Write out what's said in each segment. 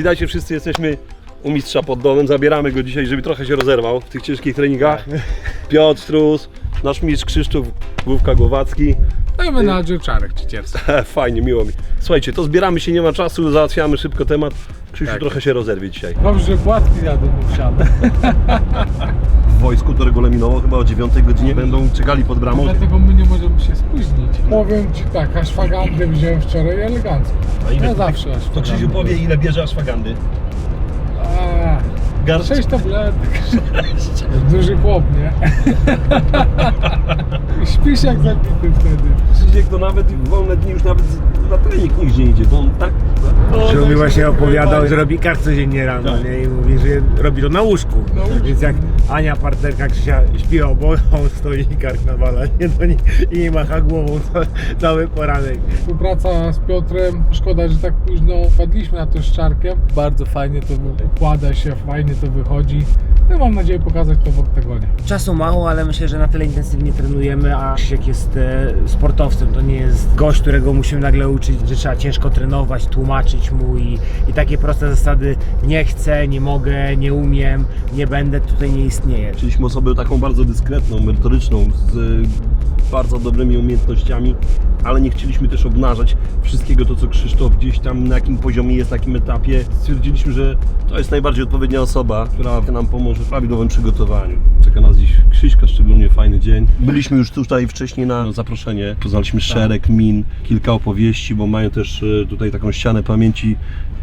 Witajcie wszyscy, jesteśmy u mistrza pod domem. Zabieramy go dzisiaj, żeby trochę się rozerwał w tych ciężkich treningach. Piotr Strus, nasz mistrz Krzysztof Główka-Głowacki. No i menadżer Czarek Czycierski. Fajnie, miło mi. Słuchajcie, to zbieramy się, nie ma czasu, załatwiamy szybko temat. Krzysiu Tak. trochę się rozerwie dzisiaj. Dobrze, że płatki jadą mu wsiadę. W wojsku to regulaminowo chyba o 9 godzinie będą czekali pod bramą. Dlatego my nie możemy się spóźnić. Powiem ci tak, ashwagandę wziąłem wczoraj elegancko. Ja zawsze To ashwagandę. Krzysiu powie, ile bierze ashwagandy. Garść? 6 tabletek. Duży chłop, nie? Śpisz jak zabity wtedy. Krzysiek to nawet w wolne dni już nawet na trening nigdzie nie idzie. To on tak... Że mi właśnie opowiadał, że robi kart codziennie rano, Tak. nie? I mówi, że robi to na łóżku. Na łóżku. Więc jak Ania, partnerka Krzysia śpi obok, on stoi i kark nawala, nie? I macha głową cały poranek. Współpraca z Piotrem, szkoda, że tak późno padliśmy na to z Czarkiem. Bardzo fajnie to układa się, fajnie to wychodzi. No mam nadzieję pokazać to w oktagonie. Czasu mało, ale myślę, że na tyle intensywnie trenujemy, a Krzysiek jest sportowcem, to nie jest gość, którego musimy nagle uczyć, że trzeba ciężko trenować, tłumaczyć mu i takie proste zasady nie chcę, nie mogę, nie umiem, nie będę, tutaj nie istnieje. Chcieliśmy osobę taką bardzo dyskretną, merytoryczną, z bardzo dobrymi umiejętnościami, ale nie chcieliśmy też obnażać wszystkiego to, co Krzysztof gdzieś tam, na jakim poziomie jest, na jakim etapie. Stwierdziliśmy, że to jest najbardziej odpowiednia osoba, która nam pomoże w prawidłowym przygotowaniu. Czeka nas dziś Krzyśka, szczególnie fajny dzień. Byliśmy już tutaj wcześniej na zaproszenie, poznaliśmy szereg min, kilka opowieści, bo mają też tutaj taką ścianę pamięci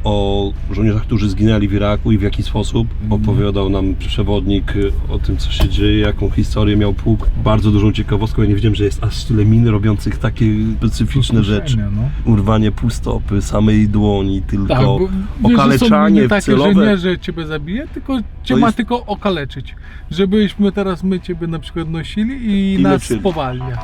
o żołnierzach, którzy zginęli w Iraku i w jaki sposób. Opowiadał nam przewodnik o tym, co się dzieje, jaką historię miał pułk. Bardzo dużą ciekawostką, ja nie wiedziałem, że jest aż tyle min robiących takie specyficzne rzeczy. No. Urwanie półstopy, samej dłoni, tylko Tak, bo wiesz, okaleczanie że takie, celowe. że nie, że ciebie zabije, tylko cię To ma jest- tylko okaleczyć. Żebyśmy teraz my ciebie na przykład nosili i nas leczyli. spowalnia.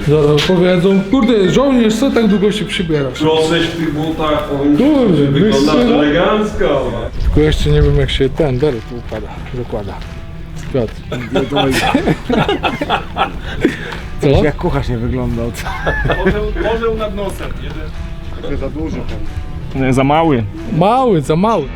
Zaraz powiedzą, kurde, żołnierz, co tak długo się przybierasz? Proseś w tych butach, Kurde, wyglądasz wysyła. elegancko. Tylko jeszcze nie wiem, jak się ten derek zakłada. Piotr. Co? Jak kucharz nie wyglądał. Orzeł nad nosem. Trochę za duży. Za mały. Mały, za mały.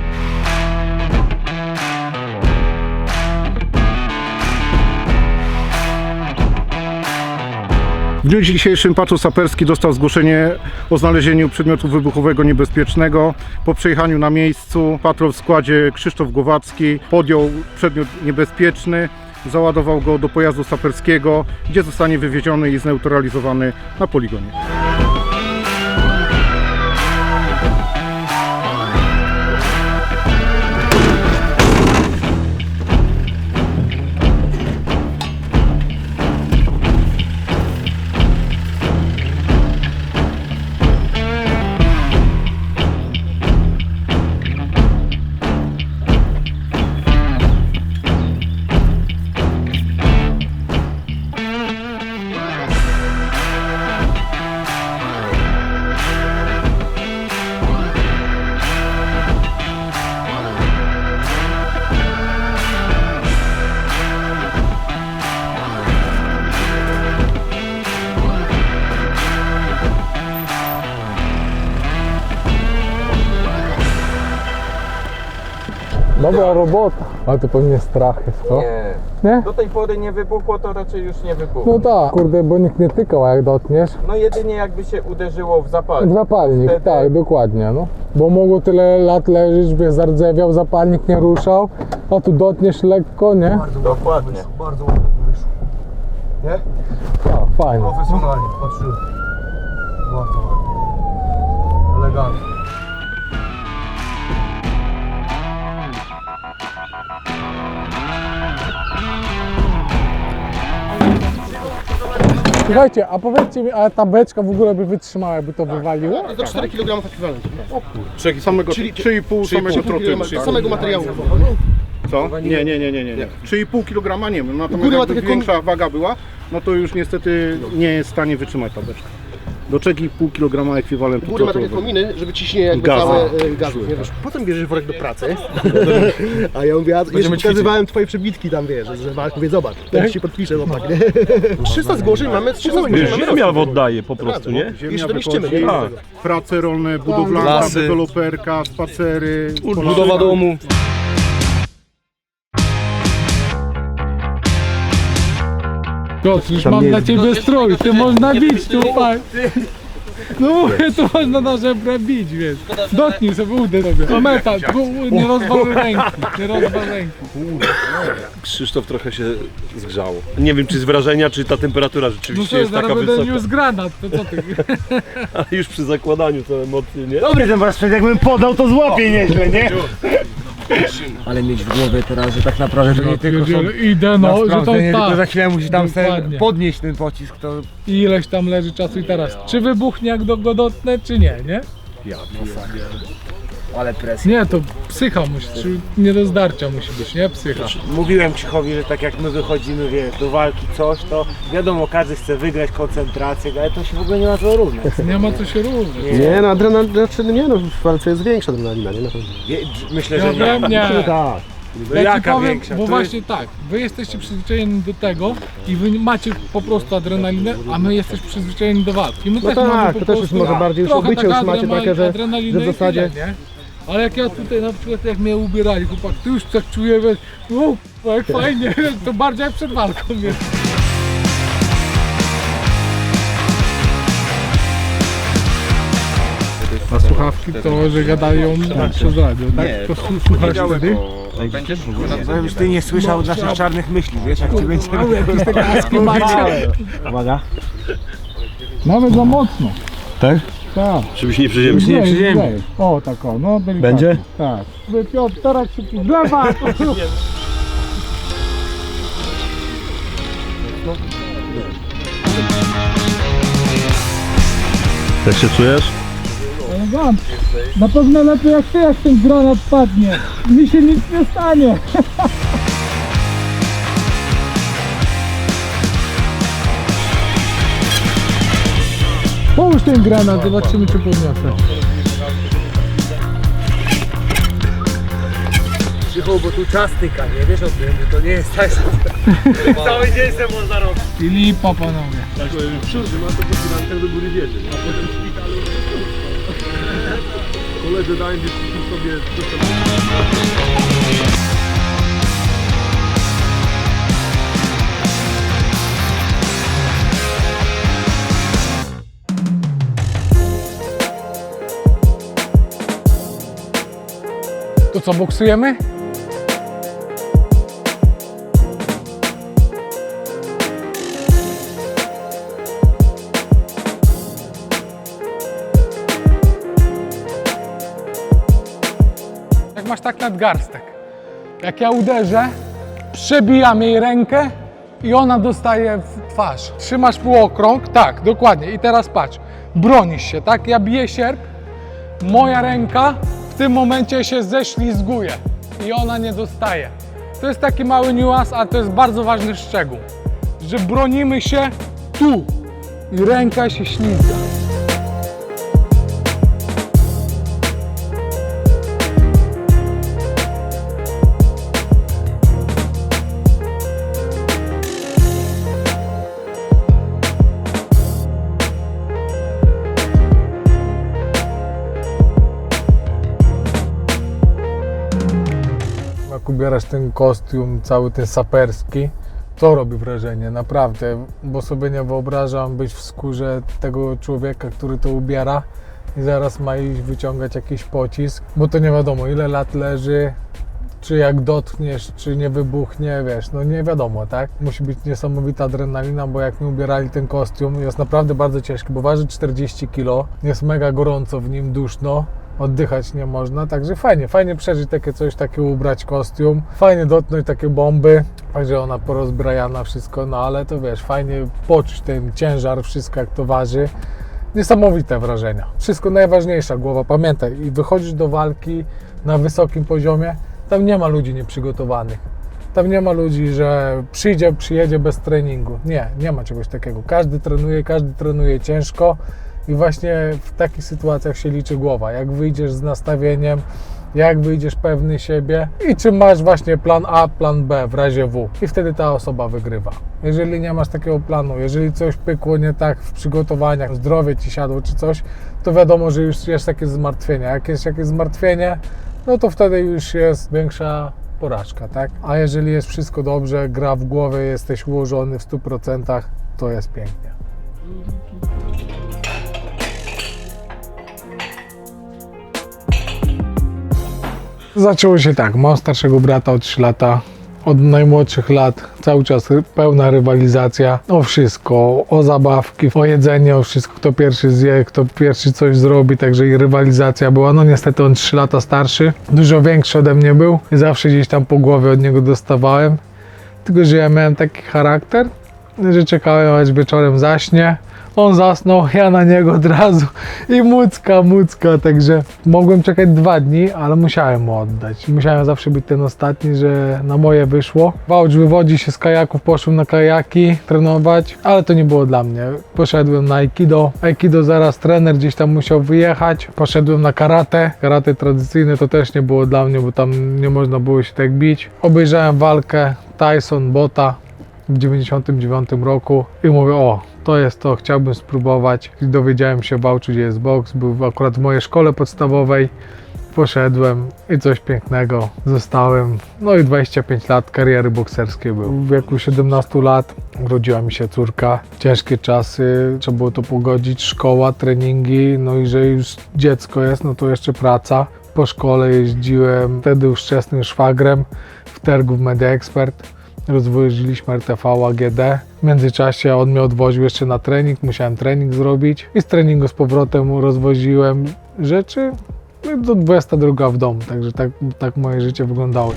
W dniu dzisiejszym patrol saperski dostał zgłoszenie o znalezieniu przedmiotu wybuchowego niebezpiecznego. Po przejechaniu na miejscu patrol w składzie Krzysztof Głowacki podjął przedmiot niebezpieczny, załadował go do pojazdu saperskiego, gdzie zostanie wywieziony i zneutralizowany na poligonie. Dobra robota. Ale to pewnie strach jest, co? Nie? Do tej pory nie wybuchło, to raczej już nie wybuchło. No tak, kurde, bo nikt nie tykał, a jak dotkniesz. No jedynie jakby się uderzyło w zapalnik. Zapalnik, Wtedy- tak, dokładnie, no. Bo mogło tyle lat leżeć, by zardzewiał, zapalnik nie ruszał, a tu dotkniesz lekko, nie? Dokładnie. Bardzo ładnie wyszło. Nie? A, fajnie. Profesjonalnie, patrzyłem. Bardzo ładnie. Elegancko. Słuchajcie, a powiedzcie mi, a ta beczka w ogóle by wytrzymała, jakby to wywaliło? To 4 kg ekwiwalent. Samego, 3,5 samego trotylu. Samego materiału. Co? Nie. 3,5 kg nie wiem, natomiast Góra ma jakby takie większa waga była, no to już niestety nie jest w stanie wytrzymać ta beczka. Do 3,5 kg ekwiwalentu Góry ma takie tłoczowy. kominy, żeby ciśnienie jakby Gazu. całe gazów, nie wiesz. Potem bierzesz worek do pracy, a ja mówię, jeszcze pokazywałem twoje przebitki tam, wiesz, że mówię, zobacz, ten ci podpiszę, chłopak, nie? 300 zgłoszeń mamy, 300 zgłoszeń Wiesz, mamy. ziemia rocznie. oddaje po prostu, nie? Ziemia Jeszcze to niszczymy, wychodzi, nie? Tak. prace rolne, budowlana, Lasy. deweloperka, spacery, Budowa domu. Piotr, już mam dla ciebie strój, ty można bić tu, patrz. No, tu można na żebrę bić, wiesz. Dotknij sobie, uderz sobie. O metal, nie rozwal ręki, nie rozwal ręki. Krzysztof trochę się zgrzało. Nie wiem, czy z wrażenia, czy ta temperatura No rzeczywiście co, jest zaraz taka będę wysoka. niósł granat, to co ty? Ale już przy zakładaniu to emocje, nie? Dobry ten warsztat, jakbym podał, to złapie nieźle, nie? Ale mieć w głowie teraz, że tak naprawdę to nie tylko są... Idę, no, że to nie tylko za tak. chwilę musi tam sobie Dokładnie. podnieść ten pocisk, to... I ileś tam leży czasu i teraz. Czy wybuchnie jak go dotknę, czy nie, nie? Ale presja. Nie, to psycha musi, czy nie do zdarcia musi być, nie? Psycha. Mówiłem Krzychowi, że tak jak my wychodzimy, wiesz, do walki coś, to wiadomo, każdy chce wygrać koncentrację, ale to się w ogóle nie ma co równać. Nie ma co się różnić. Nie, no adrenalina, nie no, w walce jest większa adrenalina, nie? Na pewno. Myślę, Ja że nie. wiem, nie. Tak. No Ja ci jaka powiem, większa? bo To właśnie tak, wy jesteście przyzwyczajeni do tego i wy macie po prostu adrenalinę, a my jesteśmy przyzwyczajeni do walki. My No też mamy tak, po to też już prostu może bardziej już trochę obycie już taka macie takie, że adrenaliny w i zasadzie... tyle, nie? Ale jak ja tutaj na przykład jak mnie ubierali, chłopak, ty już tak czuję, wiesz, jak fajnie, to bardziej jak przed walką, wiesz. A słuchawki to, że gadają przez radio, tak? To słuchasz wtedy? No, żebyś ty nie słyszał naszych czarnych myśli, wiesz, jak ci będziemy... Jakieś takie laski macie. Uwaga. Nawet za mocno. Tak? Tak. Żebyś nie przeziębił. Nie, przy ziemi. O, tak o, no delikatnie. Będzie? Tak. Piotr, teraz się gleba! Jak się czujesz? Elegancko. Na pewno lepiej jak ty, jak ten granat padnie. Mi się nic nie stanie. Połóż ten granat, zobaczymy czy podniosę. Krzychu, bo tu czas tyka, nie wiesz o tym, że to nie jest tak, że cały dzień se można robić. I lipa, panowie. Tak, przód, ma to podpinankach do góry wiedzie, a potem w szpitalu. Koledzy dają sobie... To co, boksujemy? Jak masz tak nadgarstek. Jak ja uderzę, przebijam jej rękę i ona dostaje w twarz. Trzymasz półokrąg, tak, dokładnie. I teraz patrz, bronisz się, tak? Ja biję sierp, moja ręka w tym momencie się ześlizguje i ona nie dostaje. To jest taki mały niuans, ale to jest bardzo ważny szczegół, że bronimy się tu i ręka się ślizga. Jak ubierasz ten kostium, cały ten saperski, to robi wrażenie, naprawdę, bo sobie nie wyobrażam być w skórze tego człowieka, który to ubiera i zaraz ma iść wyciągać jakiś pocisk, bo to nie wiadomo ile lat leży, czy jak dotkniesz, czy nie wybuchnie, wiesz, no nie wiadomo, tak? Musi być niesamowita adrenalina, bo jak mi ubierali ten kostium, jest naprawdę bardzo ciężki, bo waży 40 kg, jest mega gorąco w nim, duszno, oddychać nie można, także fajnie przeżyć takie coś, takiego ubrać kostium, fajnie dotknąć takie bomby, także ona porozbrajana, wszystko, no ale to wiesz, fajnie poczuć ten ciężar, wszystko jak to waży, niesamowite wrażenia, wszystko najważniejsza głowa, pamiętaj, i wychodzisz do walki na wysokim poziomie, tam nie ma ludzi nieprzygotowanych, tam nie ma ludzi, że przyjedzie bez treningu, nie ma czegoś takiego, każdy trenuje ciężko I właśnie w takich sytuacjach się liczy głowa. Jak wyjdziesz z nastawieniem, jak wyjdziesz pewny siebie i czy masz właśnie plan A, plan B w razie W. I wtedy ta osoba wygrywa. Jeżeli nie masz takiego planu, jeżeli coś pykło nie tak w przygotowaniach, zdrowie ci siadło czy coś, to wiadomo, że już jest jakieś zmartwienie. Jak jest jakieś zmartwienie, no to wtedy już jest większa porażka, tak? A jeżeli jest wszystko dobrze, gra w głowie, jesteś ułożony w 100%, to jest pięknie. Zaczęło się tak, mam starszego brata o 3 lata, od najmłodszych lat cały czas pełna rywalizacja o wszystko, o zabawki, o jedzenie, o wszystko, kto pierwszy zje, kto pierwszy coś zrobi, także i rywalizacja była. No niestety on 3 lata starszy, dużo większy ode mnie był i zawsze gdzieś tam po głowie od niego dostawałem, tylko że ja miałem taki charakter, że czekałem aż wieczorem zaśnie. On zasnął, ja na niego od razu i mucka, także mogłem czekać 2 dni, ale musiałem mu oddać. Musiałem zawsze być ten ostatni, że na moje wyszło. Wałcz wywodzi się z kajaków, poszłem na kajaki trenować, ale to nie było dla mnie. Poszedłem na aikido. Aikido zaraz trener gdzieś tam musiał wyjechać. Poszedłem na karate. Karate tradycyjne to też nie było dla mnie, bo tam nie można było się tak bić. Obejrzałem walkę Tyson, Botta w 99 roku i mówię, o, to jest to, chciałbym spróbować. I dowiedziałem się w Wałczu, gdzie jest boks, był akurat w mojej szkole podstawowej. Poszedłem i coś pięknego, zostałem. No i 25 lat kariery bokserskiej był. W wieku 17 lat urodziła mi się córka. Ciężkie czasy, trzeba było to pogodzić, szkoła, treningi, no i że już dziecko jest, no to jeszcze praca. Po szkole jeździłem wtedy ówczesnym szwagrem w Tergów Media Expert. Rozwoziliśmy RTV AGD. W międzyczasie on mnie odwoził jeszcze na trening, musiałem trening zrobić i z treningu z powrotem rozwoziłem rzeczy do 22 w domu, także tak moje życie wyglądało.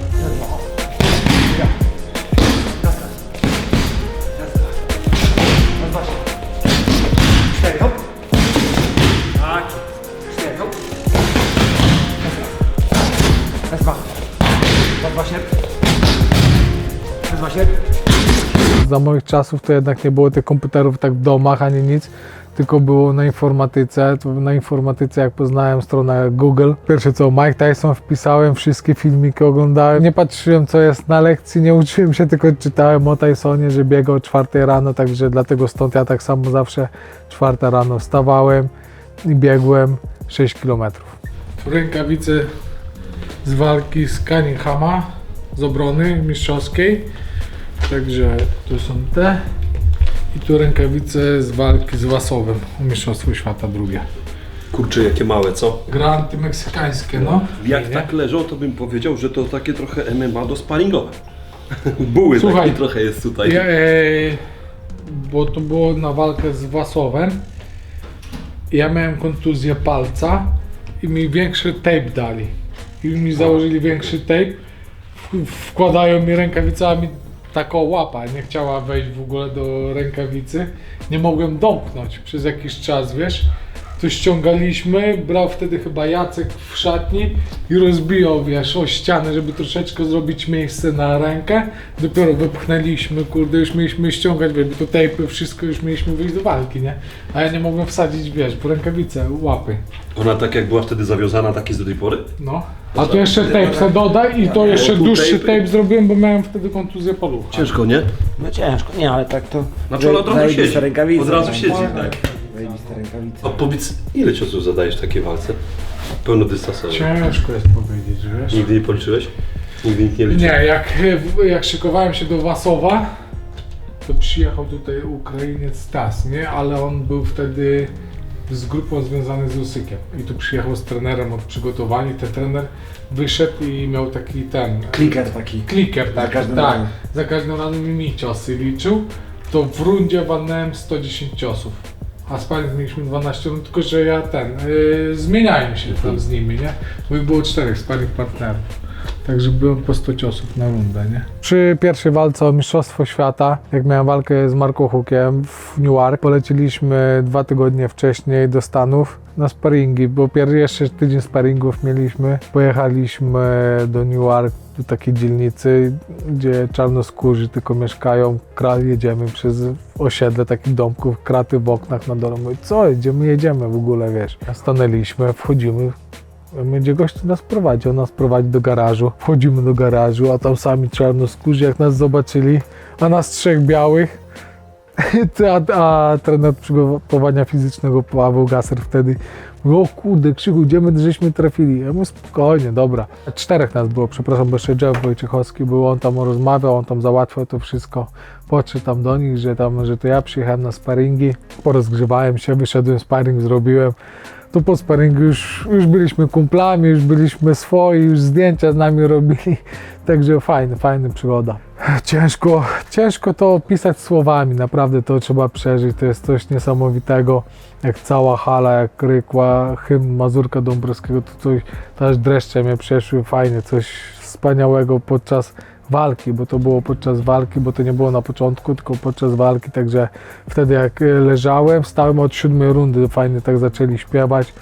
Za moich czasów to jednak nie było tych komputerów tak w domach ani nic, tylko było na informatyce. Na informatyce jak poznałem stronę Google, pierwsze co Mike Tyson wpisałem, wszystkie filmiki oglądałem. Nie patrzyłem co jest na lekcji, nie uczyłem się, tylko czytałem o Tysonie, że biegał o 4 rano, także dlatego stąd ja tak samo zawsze 4 rano wstawałem i biegłem 6 km. Rękawice z walki z Cunninghama, z obrony mistrzowskiej. Także tu są te i tu rękawice z walki z Wasowem o Mistrzostwo Świata drugie. Kurczę, jakie małe, co? Granty meksykańskie, no. Jak tak leżą, to bym powiedział, że to takie trochę MMA do sparingowe. Buły Słuchaj, taki trochę jest tutaj. Bo to było na walkę z Wasowem. Ja miałem kontuzję palca i mi większy tape dali. I mi założyli większy tape. Wkładają mi rękawicami. Taka łapa nie chciała wejść w ogóle do rękawicy. Nie mogłem domknąć przez jakiś czas, wiesz. To ściągaliśmy, brał wtedy chyba Jacek w szatni i rozbijał, wiesz, o ścianę, żeby troszeczkę zrobić miejsce na rękę. Dopiero wypchnęliśmy, kurde, już mieliśmy ściągać, bo to tape, wszystko już mieliśmy wyjść do walki, nie? A ja nie mogłem wsadzić, wiesz, w rękawice łapy. Ona tak jak była wtedy zawiązana, tak jest do tej pory? No. A tu jeszcze tape se dodaj i to jeszcze tu dłuższy tape. tape zrobiłem, bo miałem wtedy kontuzję palucha. Ciężko, nie? No ciężko, nie, ale tak to... Znaczy ona od razu siedzi. Zajebiste rękawice, Od razu no. siedzi, tak. Zajebiste rękawice. A powiedz, ile ciosów zadajesz w takiej walce? Pełnodystansowej. Ciężko jest powiedzieć, wiesz. Nigdy nie policzyłeś? Nigdy nikt nie liczył? Nie, jak szykowałem się do Wasowa, to przyjechał tutaj Ukrainiec Stas, nie? Ale on był wtedy z grupą związany z Usykiem. I tu przyjechał z trenerem od przygotowania. Ten trener wyszedł i miał taki Kliker taki. kliker, tak, każdym tak. razem. Za każdym razem mi ciosy liczył. To w rundzie walnąłem 110 ciosów. A sparring mieliśmy 12 rund, tylko że ja zmieniałem się tam z nimi, nie? Bo ich było 4 sparring partnerów. Także byłem po 100 ciosów na rundę, nie? Przy pierwszej walce o Mistrzostwo Świata, jak miałem walkę z Marco Hookiem w Newark, poleciliśmy 2 tygodnie wcześniej do Stanów na sparingi, bo jeszcze tydzień sparingów mieliśmy. Pojechaliśmy do Newark w takiej dzielnicy, gdzie czarnoskórzy tylko mieszkają, jedziemy przez osiedle takich domków, kraty w oknach na dole. Mówię, co, jedziemy w ogóle, wiesz. Stanęliśmy, wchodzimy, będzie gość nas prowadzi, on nas prowadzi do garażu, wchodzimy do garażu, a tam sami czarnoskórzy, jak nas zobaczyli, a nas 3 białych, a trener przygotowania fizycznego Paweł Gaser wtedy mówi, o kurde, Krzychu, gdzie my żeśmy trafili? Ja mówię, spokojnie, dobra. 4 nas było, przepraszam, bo jeszcze Jeff Wojciechowski był, on tam rozmawiał, on tam załatwiał to wszystko. Podszedł tam do nich, że to ja przyjechałem na sparingi, porozgrzewałem się, wyszedłem, sparing zrobiłem. To po sparingu już byliśmy kumplami, już byliśmy swoi, już zdjęcia z nami robili. Także fajna przygoda. Ciężko to opisać słowami, naprawdę to trzeba przeżyć. To jest coś niesamowitego, jak cała hala, jak rykła hymn Mazurka Dąbrowskiego, to coś, aż dreszcze mnie przeszły, fajnie, coś wspaniałego podczas walki, bo to było podczas walki, bo to nie było na początku, tylko podczas walki, także wtedy jak leżałem, stałem od 7 rundy, fajnie tak zaczęli śpiewać,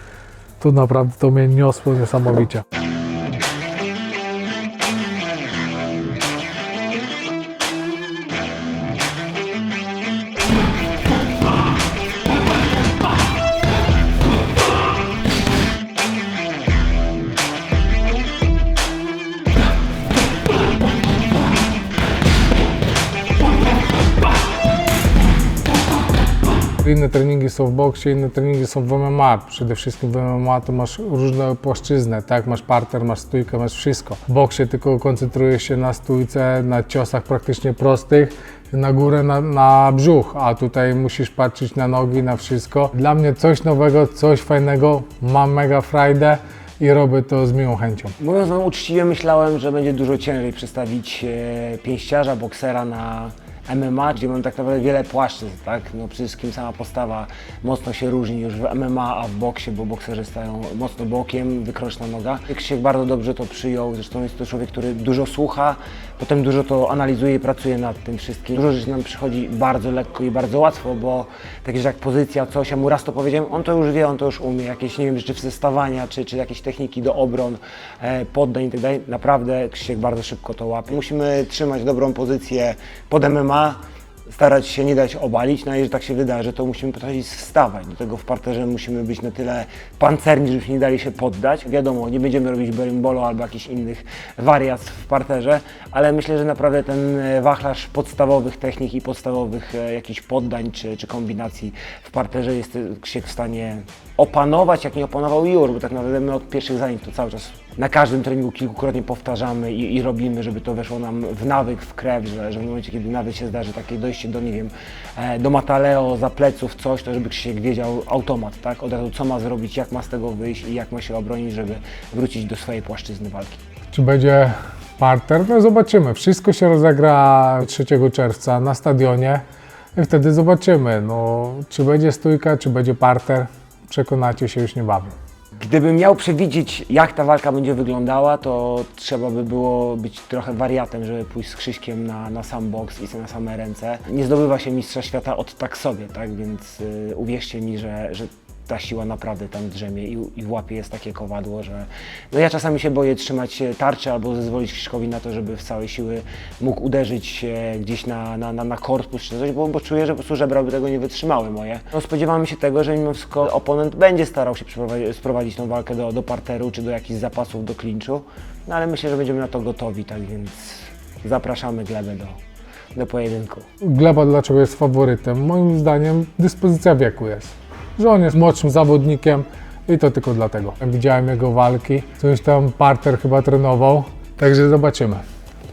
to naprawdę to mnie niosło niesamowicie. Inne treningi są w boksie, inne treningi są w MMA. Przede wszystkim w MMA to masz różne płaszczyznę, tak? Masz parter, masz stójkę, masz wszystko. W boksie tylko koncentrujesz się na stójce, na ciosach praktycznie prostych, na górę, na brzuch, a tutaj musisz patrzeć na nogi, na wszystko. Dla mnie coś nowego, coś fajnego, mam mega frajdę i robię to z miłą chęcią. Mówiąc wam uczciwie, myślałem, że będzie dużo ciężej przestawić pięściarza, boksera na MMA, gdzie mam tak naprawdę wiele płaszczyzn, tak? No przede wszystkim sama postawa mocno się różni już w MMA, a w boksie, bo bokserzy stają mocno bokiem, wykroczna noga. Krzysiek bardzo dobrze to przyjął, zresztą jest to człowiek, który dużo słucha, potem dużo to analizuje i pracuje nad tym wszystkim. Dużo rzeczy nam przychodzi bardzo lekko i bardzo łatwo, bo takie rzeczy jak pozycja, coś, ja mu raz to powiedziałem, on to już wie, on to już umie, jakieś, nie wiem, rzeczy wstawania, czy jakieś techniki do obron, poddań i tak dalej. Naprawdę Krzysiek bardzo szybko to łapie. Musimy trzymać dobrą pozycję pod MMA, starać się nie dać obalić, no i że tak się wydarzy, to musimy potrafić wstawać. Do tego w parterze musimy być na tyle pancerni, żebyśmy nie dali się poddać. Wiadomo, nie będziemy robić berimbolo albo jakichś innych wariactw w parterze, ale myślę, że naprawdę ten wachlarz podstawowych technik i podstawowych jakichś poddań czy kombinacji w parterze jest Krzysiek w stanie opanować, jak nie opanował już, bo tak naprawdę my od pierwszych zajęć to cały czas na każdym treningu kilkukrotnie powtarzamy i robimy, żeby to weszło nam w nawyk, w krew, że w momencie, kiedy nawyk się zdarzy takie dojście do, nie wiem, do mataleo, za pleców, coś, to żeby Krzysiek wiedział automat, tak, od razu co ma zrobić, jak ma z tego wyjść i jak ma się obronić, żeby wrócić do swojej płaszczyzny walki. Czy będzie parter? No zobaczymy. Wszystko się rozegra 3 czerwca na stadionie i wtedy zobaczymy, no, czy będzie stójka, czy będzie parter. Przekonacie się już niebawem. Gdybym miał przewidzieć, jak ta walka będzie wyglądała, to trzeba by było być trochę wariatem, żeby pójść z Krzyśkiem na sam boks i na same ręce. Nie zdobywa się mistrza świata od tak sobie, tak? Więc uwierzcie mi, że ta siła naprawdę tam drzemie i w łapie jest takie kowadło, że no ja czasami się boję trzymać tarczy albo zezwolić Krzyśkowi na to, żeby w całej siły mógł uderzyć gdzieś na korpus czy coś, bo czuję, że po prostu żebra by tego nie wytrzymały moje. No spodziewamy się tego, że mimo wszystko oponent będzie starał się sprowadzić tą walkę do parteru czy do jakichś zapasów do klinczu, no ale myślę, że będziemy na to gotowi, tak więc zapraszamy Glebę do pojedynku. Gleba dlaczego jest faworytem? Moim zdaniem dyspozycja wieku jest. Że on jest młodszym zawodnikiem i to tylko dlatego. Widziałem jego walki, coś tam parter chyba trenował, także zobaczymy.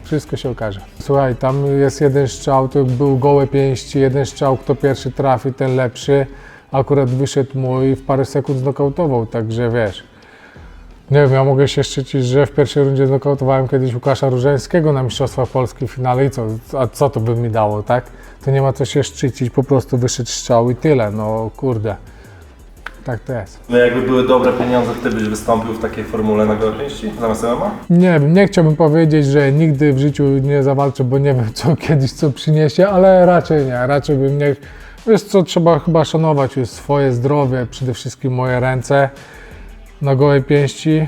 Wszystko się okaże. Słuchaj, tam jest jeden strzał, to był gołe pięści, jeden strzał, kto pierwszy trafi, ten lepszy. Akurat wyszedł mój i w parę sekund znokautował, także wiesz. Nie wiem, ja mogę się szczycić, że w pierwszej rundzie znokautowałem kiedyś Łukasza Różańskiego na Mistrzostwach Polski w finale i co to by mi dało, tak? To nie ma co się szczycić, po prostu wyszedł strzał i tyle, no kurde. Tak to jest. No jakby były dobre pieniądze, ty byś wystąpił w takiej formule na gołe pięści zamiast MMA? Nie wiem, nie chciałbym powiedzieć, że nigdy w życiu nie zawalczę, bo nie wiem co kiedyś co przyniesie, ale raczej nie, raczej bym nie... Wiesz co, trzeba chyba szanować już swoje zdrowie, przede wszystkim moje ręce na gołe pięści.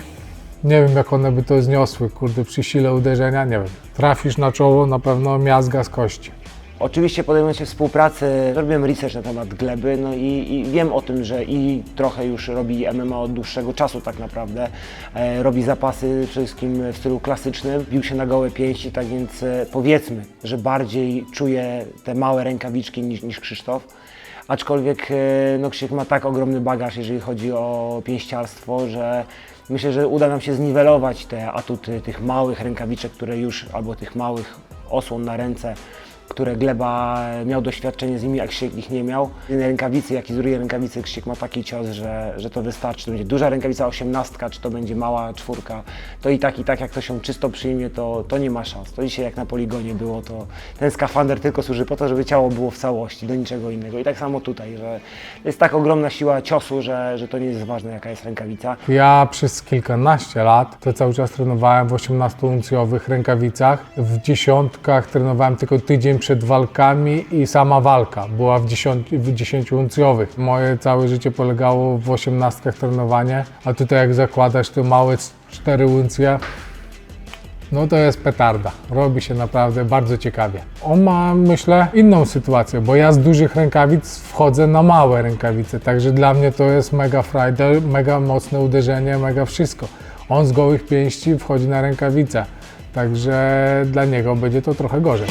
Nie wiem, jak one by to zniosły, kurde, przy sile uderzenia, nie wiem. Trafisz na czoło, na pewno miazga z kości. Oczywiście podejmując się współpracy, zrobiłem research na temat Gleby, no i wiem o tym, że i trochę już robi MMA od dłuższego czasu tak naprawdę. Robi zapasy przede wszystkim w stylu klasycznym, bił się na gołe pięści, tak więc powiedzmy, że bardziej czuje te małe rękawiczki niż Krzysztof. Aczkolwiek no, Krzysiek ma tak ogromny bagaż, jeżeli chodzi o pięściarstwo, że myślę, że uda nam się zniwelować te atuty tych małych rękawiczek, które już, albo tych małych osłon na ręce, które Gleba miał doświadczenie z nimi, a Krzysiek ich nie miał. Rękawicy, jak i z drugiej rękawicy Krzysiek ma taki cios, że to wystarczy. To będzie duża rękawica 18, czy to będzie mała 4, to i tak jak to się czysto przyjmie, to nie ma szans. To dzisiaj jak na poligonie było, to ten skafander tylko służy po to, żeby ciało było w całości, do niczego innego. I tak samo tutaj, że jest tak ogromna siła ciosu, że to nie jest ważne, jaka jest rękawica. Ja przez kilkanaście lat to cały czas trenowałem w 18-uncjowych rękawicach. W 10 trenowałem tylko tydzień przed walkami i sama walka była w 10-uncjowych. Moje całe życie polegało w 18 trenowanie, a tutaj jak zakładasz te małe 4 uncje, no to jest petarda. Robi się naprawdę bardzo ciekawie. On ma, myślę, inną sytuację, bo ja z dużych rękawic wchodzę na małe rękawice, także dla mnie to jest mega frajda, mega mocne uderzenie, mega wszystko. On z gołych pięści wchodzi na rękawice, także dla niego będzie to trochę gorzej.